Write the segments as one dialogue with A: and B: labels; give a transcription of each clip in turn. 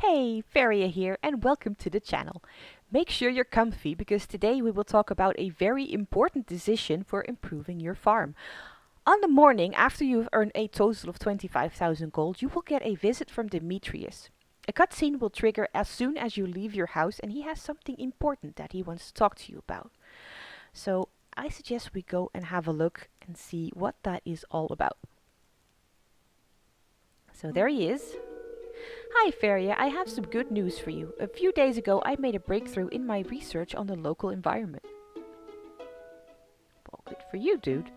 A: Hey, Ferya here, and welcome to the channel. Make sure you're comfy because today we will talk about a very important decision for improving your farm. On the morning after you've earned a total of 25,000 gold, you will get a visit from Demetrius. A cutscene will trigger as soon as you leave your house, and he has something important that he wants to talk to you about. So I suggest we go and have a look and see what that is all about. So there he is. Hi Ferya, I have some good news for you. A few days ago I made a breakthrough in my research on the local environment. Well, good for you, dude.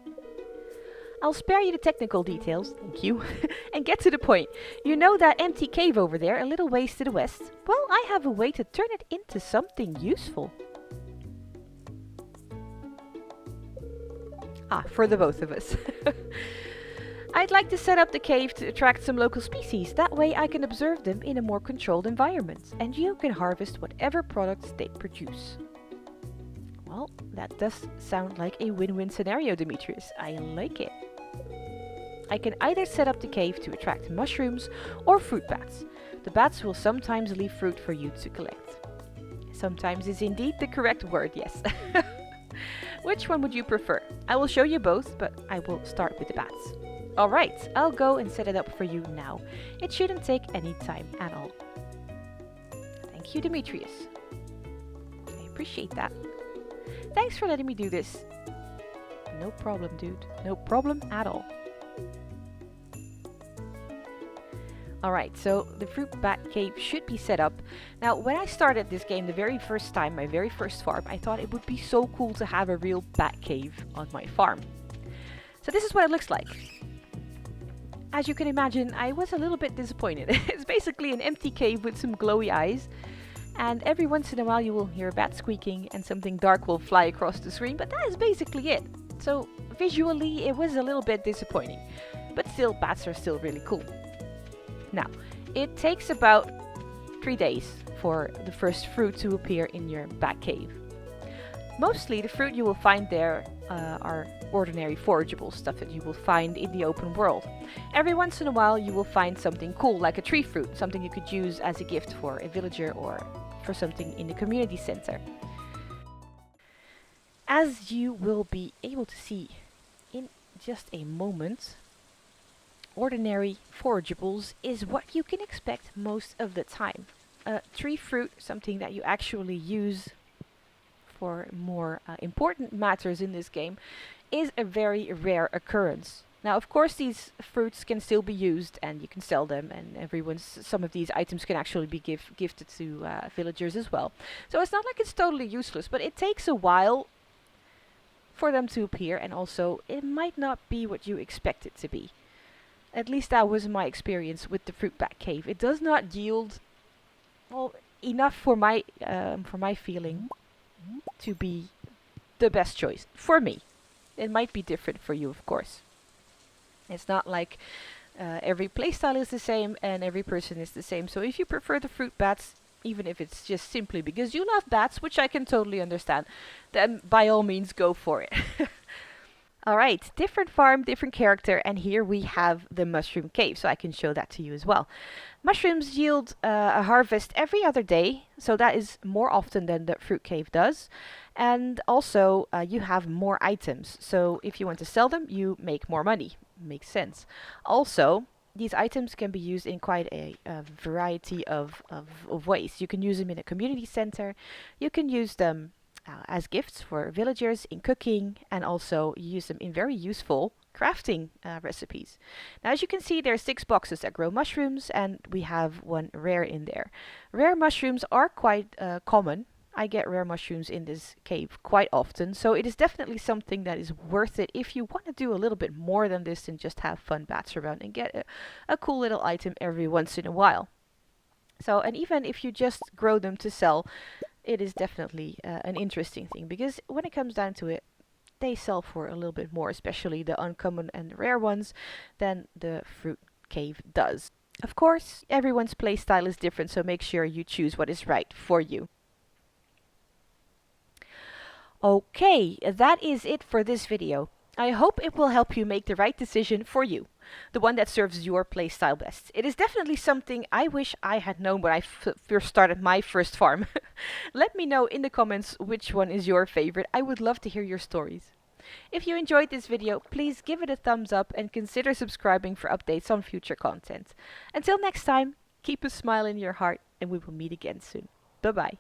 A: I'll spare you the technical details, thank you, and get to the point. You know that empty cave over there, a little ways to the west? Well, I have a way to turn it into something useful. For the both of us. I'd like to set up the cave to attract some local species. That way I can observe them in a more controlled environment. And you can harvest whatever products they produce. Well, that does sound like a win-win scenario, Demetrius. I like it. I can either set up the cave to attract mushrooms or fruit bats. The bats will sometimes leave fruit for you to collect. Sometimes is indeed the correct word, yes. Which one would you prefer? I will show you both, but I will start with the bats. Alright, I'll go and set it up for you now. It shouldn't take any time at all. Thank you, Demetrius. I appreciate that. Thanks for letting me do this. No problem, dude. No problem at all. Alright, so the fruit bat cave should be set up. Now, when I started this game the very first time, my very first farm, I thought it would be so cool to have a real bat cave on my farm. So this is what it looks like. As you can imagine, I was a little bit disappointed. It's basically an empty cave with some glowy eyes. And every once in a while you will hear a bat squeaking and something dark will fly across the screen, but that is basically it. So visually it was a little bit disappointing. But still, bats are still really cool. Now, it takes about 3 days for the first fruit to appear in your bat cave. Mostly the fruit you will find there are ordinary forageable stuff that you will find in the open world. Every once in a while you will find something cool like a tree fruit, something you could use as a gift for a villager or for something in the community center. As you will be able to see in just a moment, ordinary forageables is what you can expect most of the time. Tree fruit, something that you actually use for more important matters in this game, is a very rare occurrence. Now, of course, these fruits can still be used and you can sell them, and some of these items can actually be gifted to villagers as well. So it's not like it's totally useless, but it takes a while for them to appear, and also it might not be what you expect it to be. At least that was my experience with the fruit bat cave. It does not yield, well, enough for my feeling to be the best choice for me. It might be different for you, of course. It's not like every playstyle is the same and every person is the same. So if you prefer the fruit bats, even if it's just simply because you love bats, which I can totally understand, then by all means go for it. Alright, different farm, different character, and here we have the mushroom cave, so I can show that to you as well. Mushrooms yield a harvest every other day, so that is more often than the fruit cave does. And also, you have more items, so if you want to sell them, you make more money. Makes sense. Also, these items can be used in quite a variety of ways. You can use them in a community center, you can use them as gifts for villagers in cooking, and also use them in very useful crafting recipes. Now, as you can see, there are 6 boxes that grow mushrooms, and we have one rare in there. Rare mushrooms are quite common. I get rare mushrooms in this cave quite often, so it is definitely something that is worth it if you want to do a little bit more than this and just have fun bats around and get a cool little item every once in a while. So, and even if you just grow them to sell, it is definitely an interesting thing, because when it comes down to it, they sell for a little bit more, especially the uncommon and rare ones, than the fruit cave does. Of course, everyone's playstyle is different, so make sure you choose what is right for you. Okay, that is it for this video. I hope it will help you make the right decision for you. the one that serves your playstyle best. It is definitely something I wish I had known when I first started my first farm. Let me know in the comments which one is your favorite. I would love to hear your stories. If you enjoyed this video, please give it a thumbs up and consider subscribing for updates on future content. Until next time, keep a smile in your heart and we will meet again soon. Bye bye.